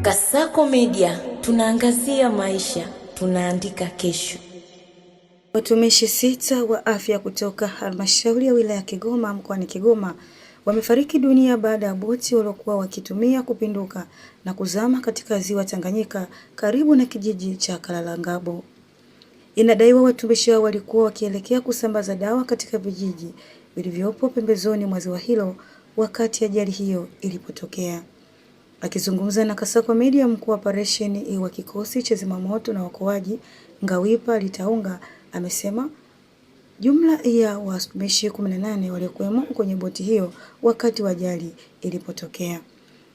Kasako Media, tunaangazia maisha, tunaandika kesho. Watumishi 6 wa afya kutoka halmashauri ya wilaya Kigoma mkoani Kigoma wamefariki dunia baada ya boti waliokuwa wakitumia kupinduka na kuzama katika ziwa Tanganyika karibu na kijiji cha Kalalangabo. Inadaiwa watumishi hao walikuwa wakielekea kusambaza dawa katika vijiji vilivyopo pembezoni mwa ziwa hilo wakati ajali hiyo ilipotokea. Akizungumza na Kasako Media, mkuu wa operesheni wa kikosi cha zimamoto na uokoaji Ngawipa Litaunga amesema jumla ya watumishi 18 waliokuwemo kwenye boti hiyo wakati wa ajali ilipotokea.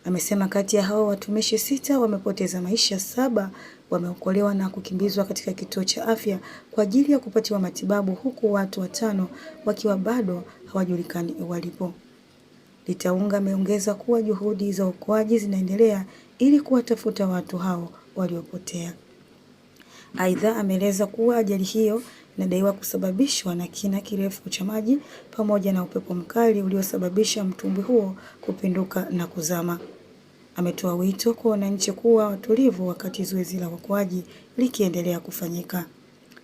Amesema kati ya hao watumishi 6 wamepoteza maisha, 7 wameokolewa na kukimbizwa katika kituo cha afya kwa ajili ya kupatiwa matibabu, huku watu 5 wakiwa bado hawajulikani walipo. Litaunga ameongeza kuwa juhudi za uokoaji zinaendelea ili kuwatafuta watu hao waliopotea. Aidha, ameeleza kuwa ajali hiyo inadaiwa kusababishwa na kina kirefu cha maji pamoja na upepo mkali uliosababisha mtumbwi huo kupinduka na kuzama. Ametoa wito kwa wananchi kuwa watulivu wakati zoezi la uokoaji likiendelea kufanyika.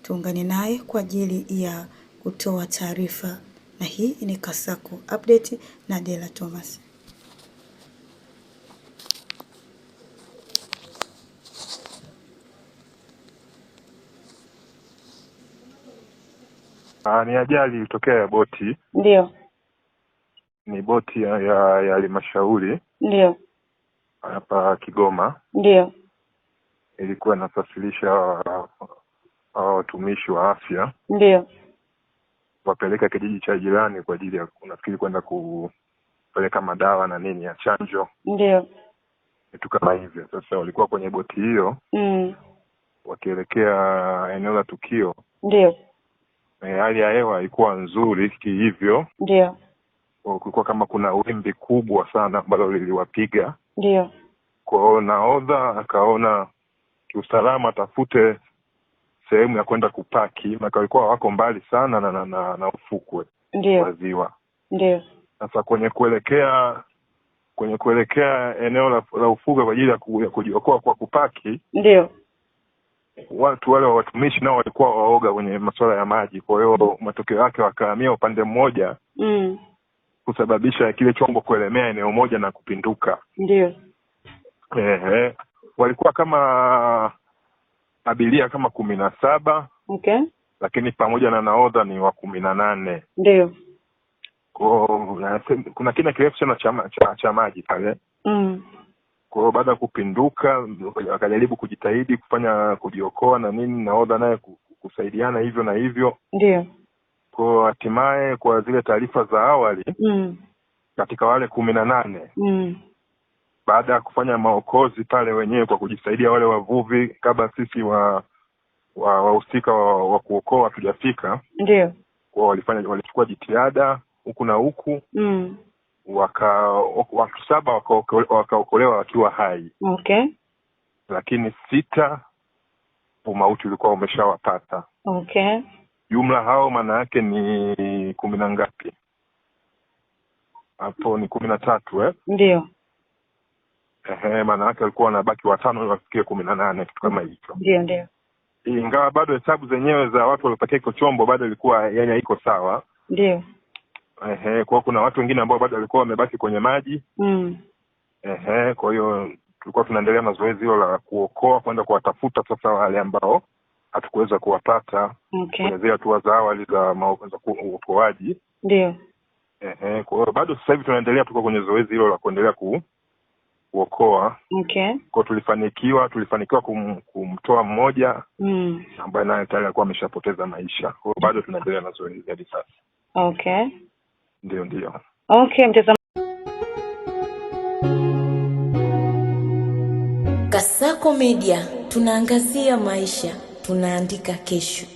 Tuungane naye kwa ajili ya kutoa taarifa. Na hii ni Kasako Update na Dela Thomas. Ni ajali ilitokea ya boti. Ndio. Ni boti ya halmashauri. Ndio. Hapa Kigoma. Ndio. Ilikuwa inasafirisha watumishi wa afya. Ndio. Wapeleka kijiji cha jirani kwa ajili ya unafikiri kwenda kupeleka madawa na nini ya chanjo. Ndio. Vitu kama hivyo. Sasa walikuwa kwenye boti hiyo. Wakielekea eneo la tukio. Ndio. Hali ya hewa ilikuwa nzuri hivyo. Ndio. Kulikuwa kama kuna wimbi kubwa sana ambalo liliwapiga. Ndio. Kwa hiyo nahodha akaona kiusalama atafute sehemu ya kwenda kupaki, na walikuwa wako mbali sana na ufukwe wa ziwa. Ndio. Sasa kwenye kuelekea eneo la ufukwe kwa ajili ya kujiokoa kwa kupaki. Ndio. Watu wale watumishi nao walikuwa waoga kwenye masuala ya maji, kwa hiyo matokeo yake wakahamia upande mmoja kusababisha kile chombo kuelemea eneo moja na kupinduka. Ndio. Walikuwa kama abiria kama 17. Okay. Lakini pamoja na nahodha ni wa 18. Ndio. Kuna kina kirefu sana cha maji pale. Kwa hiyo baada ya kupinduka wakajaribu kujitahidi kujiokoa na nini, nahodha naye kusaidiana hivyo na hivyo. Ndio. Kwa hatimaye kwa zile taarifa za awali katika wale 18 baada ya kufanya maokozi pale wenyewe kwa kujisaidia wale wavuvi kabla sisi wahusika wa kuokoa hatujafika. Ndio. Kwa walichukua jitihada huku na huku. Watu 7 wakaokolewa wakiwa hai. Okay. Lakini 6 umauti ulikuwa umeshawapata. Okay. Jumla hao maana yake ni 10 na ngapi? Hapo ni 13. Ndio. Maana yake walikuwa wanabaki 5 wafikie 18, kitu kama hicho. Ndio. Ingawa bado hesabu zenyewe za watu waliopakia iko chombo bado ilikuwa yani haiko sawa. Ndio. Kwa kuna watu wengine ambao bado walikuwa wamebaki kwenye maji. Kwa hiyo tulikuwa tunaendelea na zoezi hilo la kuokoa, kwenda kuwatafuta sasa wale ambao hatukuweza kuwapata. Kwenye zile hatua za awali za uokoaji. Ndio. Kwa hiyo bado sasa hivi tunaendelea, tuko kwenye zoezi hilo la kuendelea kuokoa. Okay. Kwa tulifanikiwa kumtoa mmoja ambaye naye tayari alikuwa ameshapoteza maisha. Kwa hiyo bado tunaendelea na zoezi hadi sasa. Okay. Ndio. Okay, mtazamaji. Kasako Media, tunaangazia maisha, tunaandika kesho.